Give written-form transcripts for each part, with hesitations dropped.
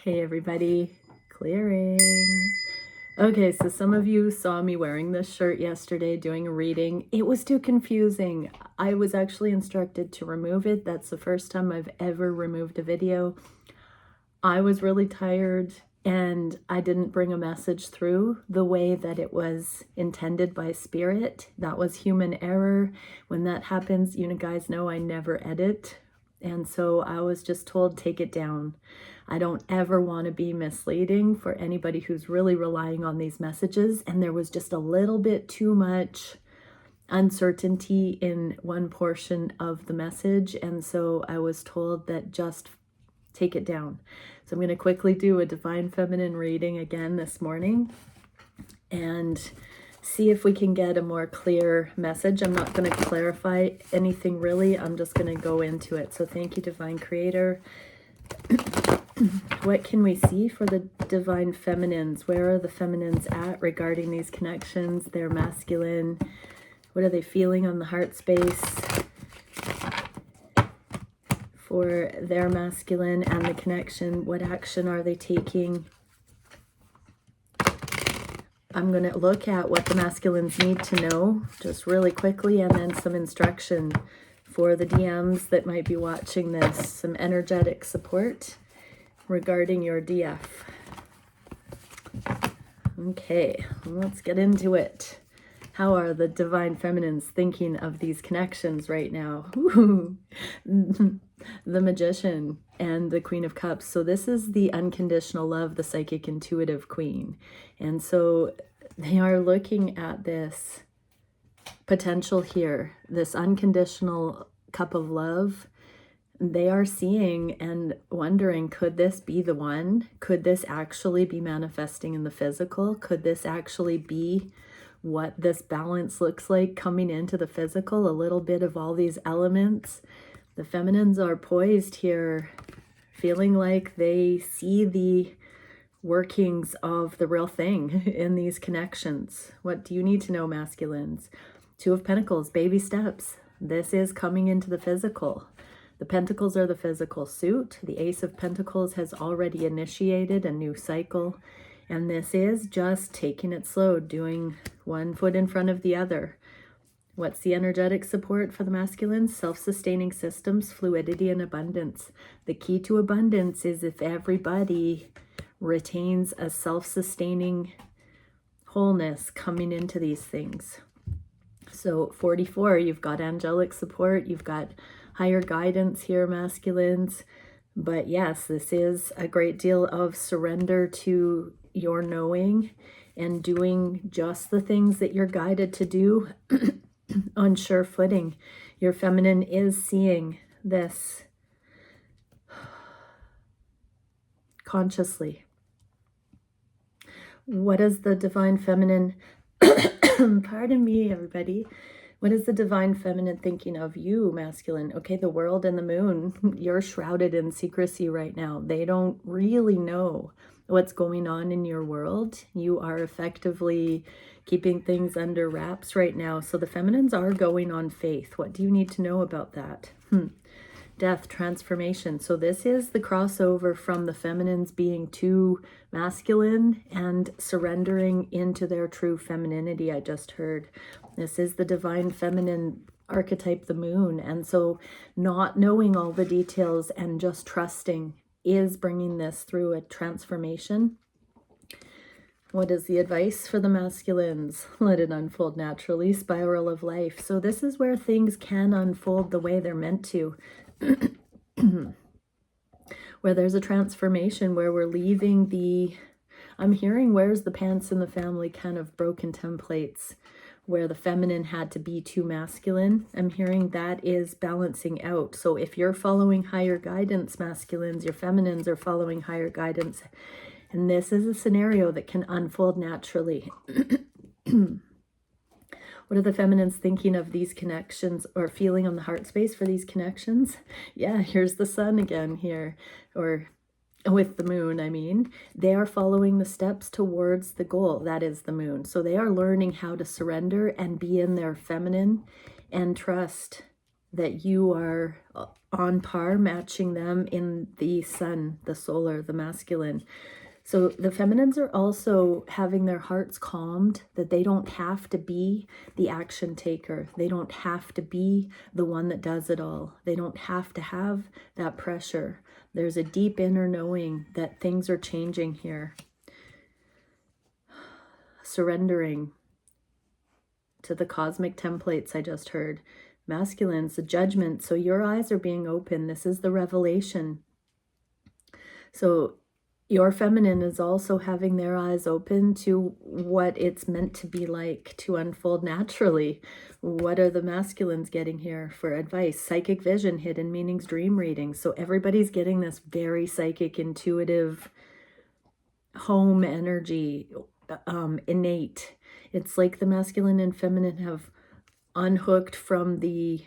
Hey everybody, clearing. Okay, so some of you saw me wearing this shirt yesterday doing a reading. It was too confusing. I was actually instructed to remove it. That's the first time I've ever removed a video. I was really tired and I didn't bring a message through the way that it was intended by spirit. That was human error. When that happens, you guys know I never edit. And so I was just told, take it down. I don't ever want to be misleading for anybody who's really relying on these messages. And there was just a little bit too much uncertainty in one portion of the message. And so I was told that just take it down. So I'm going to quickly do a Divine Feminine reading again this morning and see if we can get a more clear message. I'm not going to clarify anything really. I'm just going to go into it. So thank you, Divine Creator. What can we see for the Divine Feminines? Where are the feminines at regarding these connections? They're masculine. What are they feeling on the heart space for their masculine and the connection? What action are they taking? I'm going to look at what the masculines need to know just really quickly, and then some instruction for the DMs that might be watching this, some energetic support regarding your DF. Okay, let's get into it. How are the Divine Feminines thinking of these connections right now? Ooh, the Magician and the Queen of Cups. So this is the unconditional love, the psychic intuitive queen. And so they are looking at this potential here, this unconditional cup of love. They are seeing and wondering, could this be the one? Could this actually be manifesting in the physical? Could this actually be what this balance looks like coming into the physical? A little bit of all these elements. The feminines are poised here, feeling like they see the workings of the real thing in these connections. What do you need to know, masculines? Two of Pentacles, baby steps. This is coming into the physical. The Pentacles are the physical suit. The Ace of Pentacles has already initiated a new cycle. And this is just taking it slow, doing one foot in front of the other. What's the energetic support for the masculines? Self-sustaining systems, fluidity, and abundance. The key to abundance is if everybody retains a self-sustaining wholeness coming into these things. So 44, you've got angelic support, you've got higher guidance here, masculines. But yes, this is a great deal of surrender to your knowing and doing just the things that you're guided to do on sure footing. Your feminine is seeing this consciously. What is the Divine Feminine, pardon me, everybody. What is the Divine Feminine thinking of you, masculine? Okay, the world and the moon, you're shrouded in secrecy right now. They don't really know what's going on in your world. You are effectively keeping things under wraps right now. So the feminines are going on faith. What do you need to know about that? Death, transformation. So this is the crossover from the feminines being too masculine and surrendering into their true femininity. I just heard this is the Divine Feminine archetype, the moon. And so not knowing all the details and just trusting is bringing this through a transformation. What is the advice for the masculines? Let it unfold naturally, spiral of life. So this is where things can unfold the way they're meant to. Where there's a transformation, where we're leaving the, I'm hearing where's the pants in the family kind of broken templates, where the feminine had to be too masculine. I'm hearing that is balancing out. So if you're following higher guidance, masculines, your feminines are following higher guidance. And this is a scenario that can unfold naturally. What are the feminines thinking of these connections or feeling on the heart space for these connections? Yeah, here's the sun again here, or with the moon, I mean. They are following the steps towards the goal. That is the moon. So they are learning how to surrender and be in their feminine and trust that you are on par, matching them in the sun, the solar, the masculine. So the feminines are also having their hearts calmed, that they don't have to be the action taker. They don't have to be the one that does it all. They don't have to have that pressure. There's a deep inner knowing that things are changing here. Surrendering to the cosmic templates I just heard. Masculines, the judgment. So your eyes are being open. This is the revelation. So your feminine is also having their eyes open to what it's meant to be like, to unfold naturally. What are the masculines getting here for advice? Psychic vision, hidden meanings, dream reading. So everybody's getting this very psychic, intuitive, home energy, innate. It's like the masculine and feminine have unhooked from the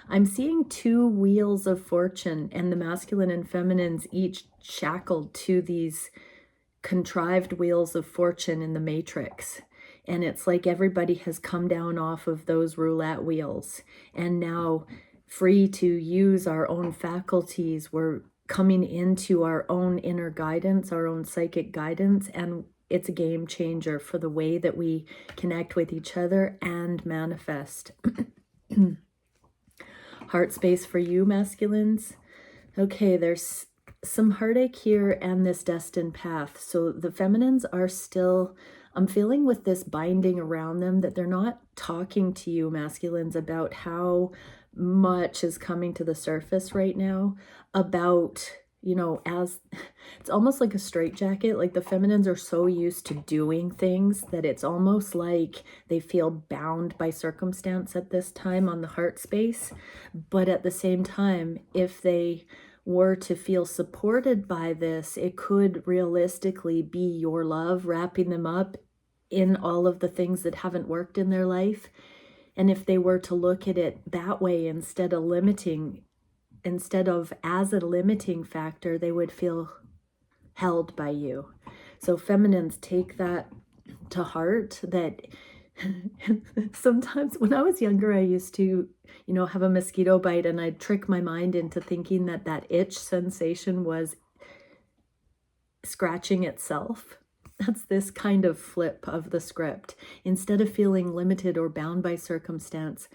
I'm seeing two wheels of fortune, and the masculine and feminines each shackled to these contrived wheels of fortune in the matrix. And it's like everybody has come down off of those roulette wheels and now free to use our own faculties. We're coming into our own inner guidance, our own psychic guidance, and it's a game changer for the way that we connect with each other and manifest. Heart space for you, masculines. Okay, there's some heartache here and this destined path. So the feminines are still, I'm feeling with this binding around them that they're not talking to you, masculines, about how much is coming to the surface right now about, you know, as it's almost like a straitjacket. Like the feminines are so used to doing things that it's almost like they feel bound by circumstance at this time on the heart space. But at the same time, if they were to feel supported by this, it could realistically be your love wrapping them up in all of the things that haven't worked in their life. And if they were to look at it that way instead of as a limiting factor, they would feel held by you. So feminines, take that to heart, that sometimes when I was younger, I used to, you know, have a mosquito bite and I'd trick my mind into thinking that that itch sensation was scratching itself. That's this kind of flip of the script. Instead of feeling limited or bound by circumstance,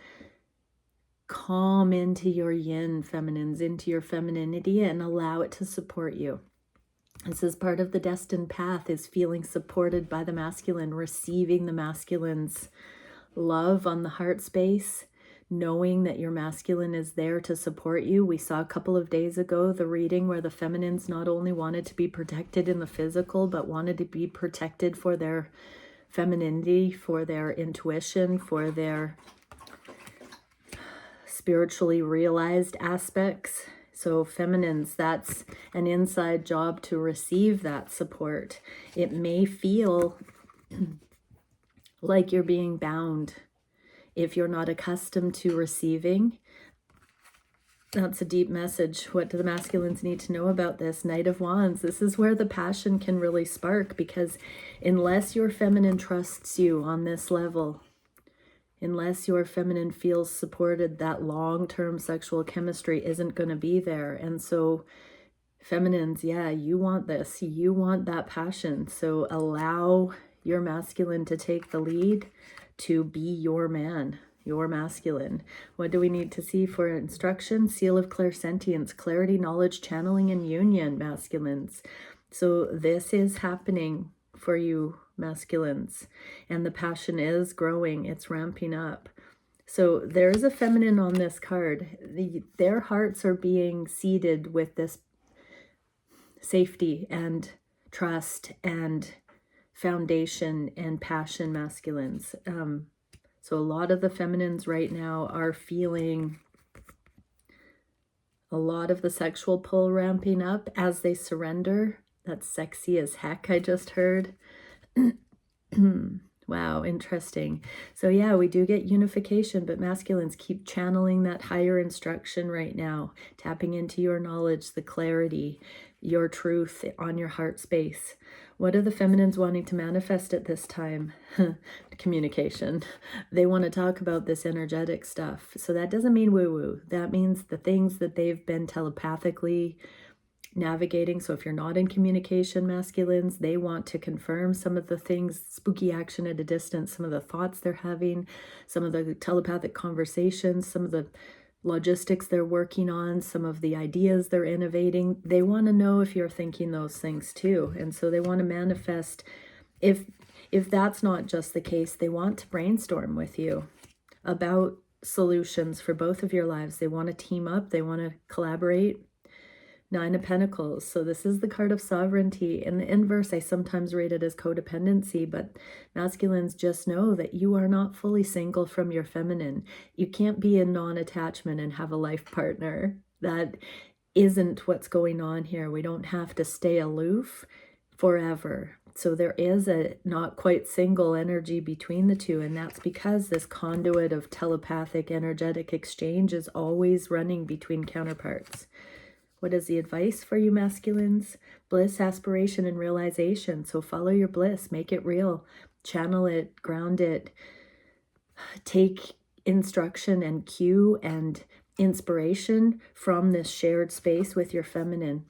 calm into your yin, feminines, into your femininity, and allow it to support you. This is part of the destined path, is feeling supported by the masculine, receiving the masculine's love on the heart space, knowing that your masculine is there to support you. We saw a couple of days ago the reading where the feminines not only wanted to be protected in the physical, but wanted to be protected for their femininity, for their intuition, for their spiritually realized aspects. So feminines, that's an inside job to receive that support. It may feel like you're being bound if you're not accustomed to receiving. That's a deep message. What do the masculines need to know about this? Knight of Wands. This is where the passion can really spark, because unless your feminine trusts you on this level, unless your feminine feels supported, that long-term sexual chemistry isn't going to be there. And so feminines, yeah, you want this. You want that passion. So allow your masculine to take the lead, to be your man, your masculine. What do we need to see for instruction? Seal of clairsentience, clarity, knowledge, channeling, and union, masculines. So this is happening for you, masculines, and the passion is growing. It's ramping up. So there's a feminine on this card. Their hearts are being seeded with this safety and trust and foundation and passion, masculines. So a lot of the feminines right now are feeling a lot of the sexual pull ramping up as they surrender. That's sexy as heck, I just heard. Wow, interesting. So yeah, we do get unification, but masculines keep channeling that higher instruction right now, tapping into your knowledge, the clarity, your truth on your heart space. What are the feminines wanting to manifest at this time? Communication. They want to talk about this energetic stuff. So that doesn't mean woo-woo. That means the things that they've been telepathically navigating. So if you're not in communication, masculines, they want to confirm some of the things, spooky action at a distance, some of the thoughts they're having, some of the telepathic conversations, some of the logistics they're working on, some of the ideas they're innovating. They want to know if you're thinking those things too. And so they want to manifest. If that's not just the case, they want to brainstorm with you about solutions for both of your lives. They want to team up, they want to collaborate. Nine of Pentacles. So this is the card of sovereignty. In the inverse, I sometimes rate it as codependency, but masculines, just know that you are not fully single from your feminine. You can't be in non-attachment and have a life partner. That isn't what's going on here. We don't have to stay aloof forever. So there is a not quite single energy between the two, and that's because this conduit of telepathic energetic exchange is always running between counterparts. What is the advice for you masculines? Bliss, aspiration, and realization. So follow your bliss, make it real, channel it, ground it, take instruction and cue and inspiration from this shared space with your feminine.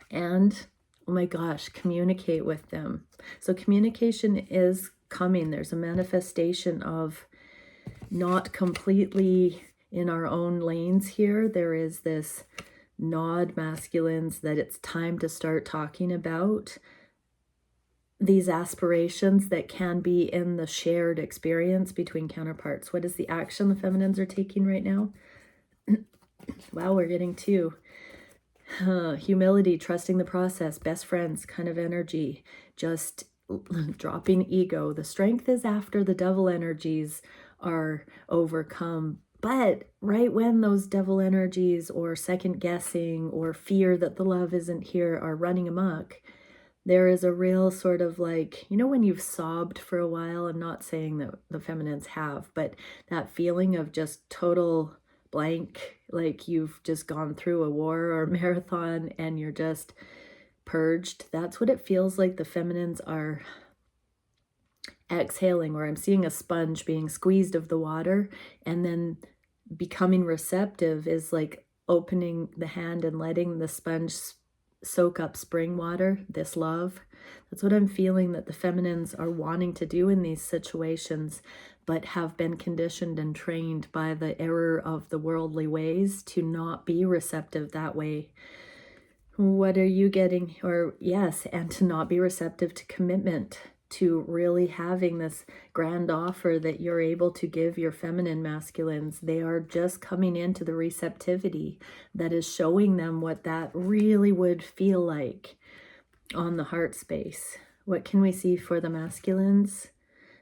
And, oh my gosh, communicate with them. So communication is coming. There's a manifestation of not completely in our own lanes here. There is this nod, masculines, that it's time to start talking about these aspirations that can be in the shared experience between counterparts. What is the action the feminines are taking right now? Wow, we're getting two. Humility, trusting the process, best friends kind of energy, just dropping ego. The strength is after the devil energies are overcome. But right when those devil energies or second guessing or fear that the love isn't here are running amok, there is a real sort of like, you know, when you've sobbed for a while, I'm not saying that the feminines have, but that feeling of just total blank, like you've just gone through a war or a marathon and you're just purged. That's what it feels like the feminines are exhaling, or I'm seeing a sponge being squeezed of the water, and then becoming receptive is like opening the hand and letting the sponge soak up spring water, this love. That's what I'm feeling that the feminines are wanting to do in these situations, but have been conditioned and trained by the error of the worldly ways to not be receptive that way. What are you getting? Or yes, and to not be receptive to commitment, to really having this grand offer that you're able to give your feminine masculines. They are just coming into the receptivity that is showing them what that really would feel like on the heart space. What can we see for the masculines?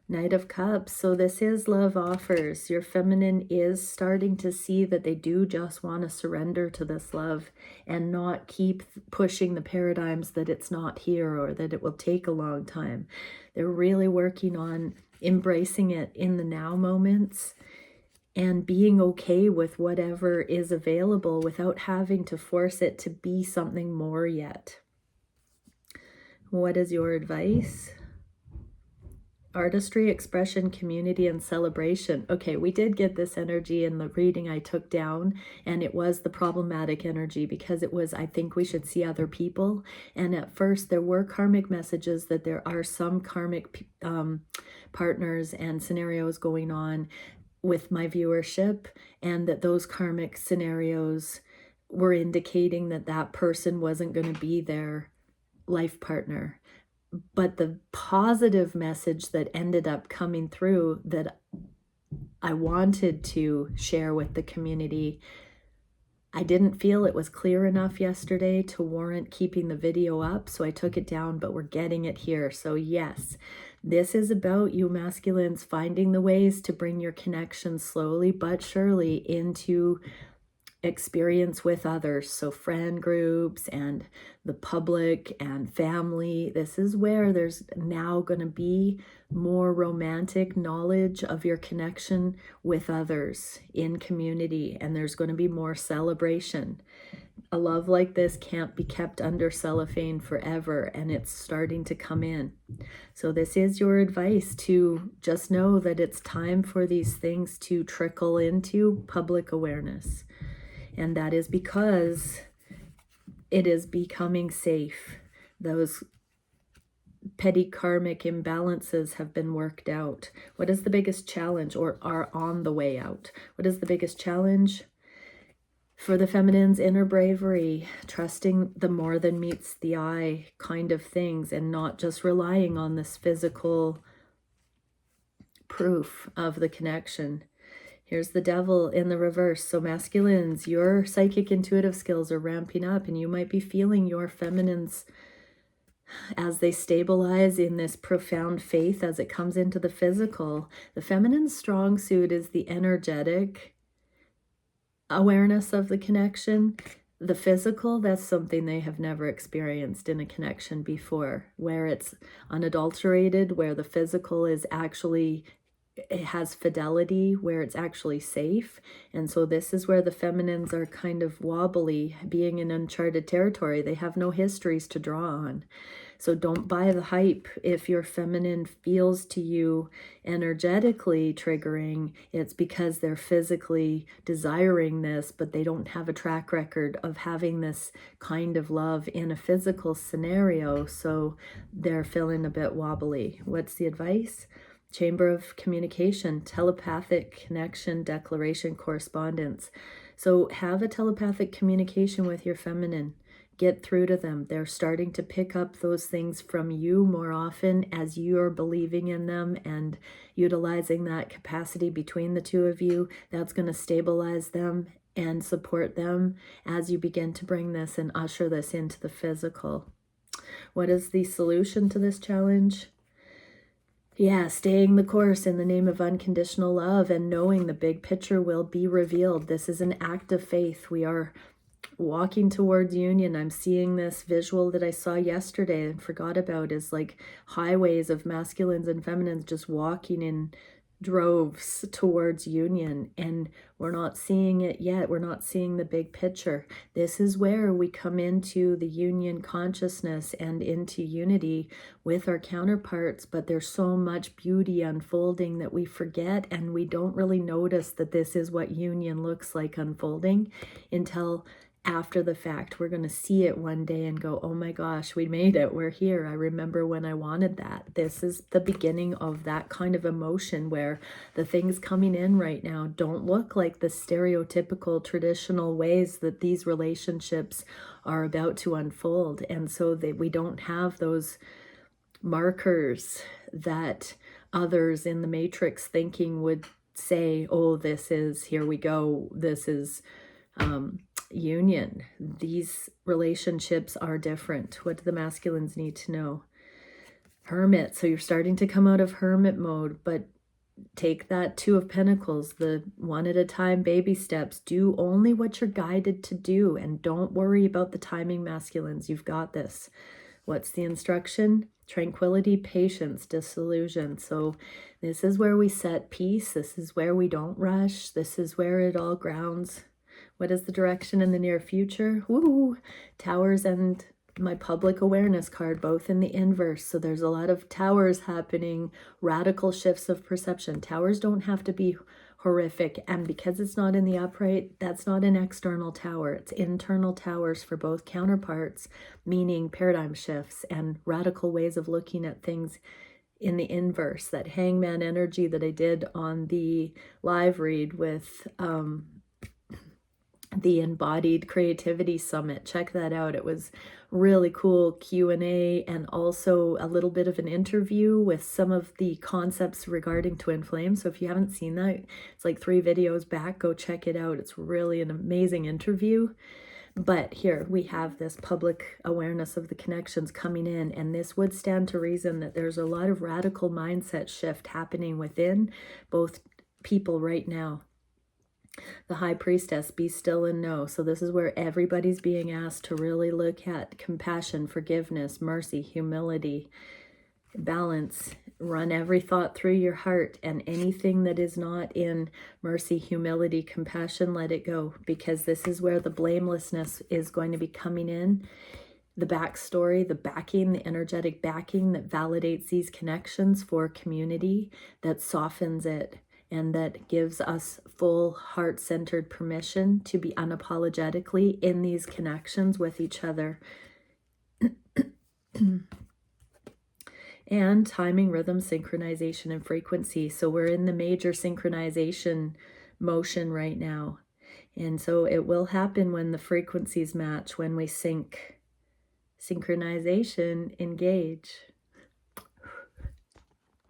Knight of Cups. So this is love offers. Your feminine is starting to see that they do just want to surrender to this love and not keep pushing the paradigms that it's not here or that it will take a long time. They're really working on embracing it in the now moments and being okay with whatever is available without having to force it to be something more yet. What is your advice? Artistry, expression, community, and celebration. Okay, we did get this energy in the reading I took down, and it was the problematic energy because it was, I think we should see other people. And at first there were karmic messages that there are some karmic partners and scenarios going on with my viewership, and that those karmic scenarios were indicating that that person wasn't going to be their life partner. But the positive message that ended up coming through that I wanted to share with the community, I didn't feel it was clear enough yesterday to warrant keeping the video up, so I took it down, but we're getting it here. So yes, this is about you masculines finding the ways to bring your connection slowly but surely into experience with others. So friend groups and the public and family. This is where there's now going to be more romantic knowledge of your connection with others in community. And there's going to be more celebration. A love like this can't be kept under cellophane forever, and it's starting to come in. So this is your advice, to just know that it's time for these things to trickle into public awareness. And that is because it is becoming safe. Those petty karmic imbalances have been worked out. What is the biggest challenge, or are on the way out? What is the biggest challenge? For the feminine's inner bravery, trusting the more than meets the eye kind of things, and not just relying on this physical proof of the connection. Here's the devil in the reverse. So masculines, your psychic intuitive skills are ramping up, and you might be feeling your feminines as they stabilize in this profound faith as it comes into the physical. The feminine's strong suit is the energetic awareness of the connection. The physical, that's something they have never experienced in a connection before, where it's unadulterated, where the physical is actually, it has fidelity, where it's actually safe. And so this is where the feminines are kind of wobbly, being in uncharted territory. They have no histories to draw on. So don't buy the hype. If your feminine feels to you energetically triggering, it's because they're physically desiring this, but they don't have a track record of having this kind of love in a physical scenario. So they're feeling a bit wobbly. What's the advice? Chamber of communication, telepathic connection, declaration, correspondence. So have a telepathic communication with your feminine. Get through to them. They're starting to pick up those things from you more often as you're believing in them and utilizing that capacity between the two of you. That's going to stabilize them and support them as you begin to bring this and usher this into the physical. What is the solution to this challenge? Yeah, staying the course in the name of unconditional love and knowing the big picture will be revealed. This is an act of faith. We are walking towards union. I'm seeing this visual that I saw yesterday and forgot about, is like highways of masculines and feminines just walking in droves towards union, and we're not seeing it yet. We're not seeing the big picture. This is where we come into the union consciousness and into unity with our counterparts, but there's so much beauty unfolding that we forget, and we don't really notice that this is what union looks like unfolding until after the fact. We're going to see it one day and go, oh my gosh, we made it. We're here. I remember when I wanted that. This is the beginning of that kind of emotion where the things coming in right now don't look like the stereotypical traditional ways that these relationships are about to unfold. And so that we don't have those markers that others in the matrix thinking would say, oh, this is, here we go, this is union. These relationships are different. What do the masculines need to know? Hermit. So you're starting to come out of hermit mode, but take that Two of Pentacles, the one at a time baby steps. Do only what you're guided to do, and don't worry about the timing, masculines. You've got this. What's the instruction? Tranquility, patience, disillusion. So this is where we set peace. This is where we don't rush. This is where it all grounds. What is the direction in the near future? Woo! Towers and my public awareness card, both in the inverse. So there's a lot of towers happening, radical shifts of perception. Towers don't have to be horrific. And because it's not in the upright, that's not an external tower. It's internal towers for both counterparts, meaning paradigm shifts and radical ways of looking at things in the inverse. That hangman energy that I did on the live read with the Embodied Creativity Summit. Check that out. It was really cool Q&A and also a little bit of an interview with some of the concepts regarding twin flames. So if you haven't seen that, it's like 3 videos back. Go check it out. It's really an amazing interview. But here we have this public awareness of the connections coming in, and this would stand to reason that there's a lot of radical mindset shift happening within both people right now. The High Priestess, be still and know. So this is where everybody's being asked to really look at compassion, forgiveness, mercy, humility, balance. Run every thought through your heart, and anything that is not in mercy, humility, compassion, let it go, because this is where the blamelessness is going to be coming in. The backstory, the backing, the energetic backing that validates these connections for community, that softens it, and that gives us full heart-centered permission to be unapologetically in these connections with each other. And timing, rhythm, synchronization, and frequency. So we're in the major synchronization motion right now. And so it will happen when the frequencies match, when we sync. Synchronization, engage.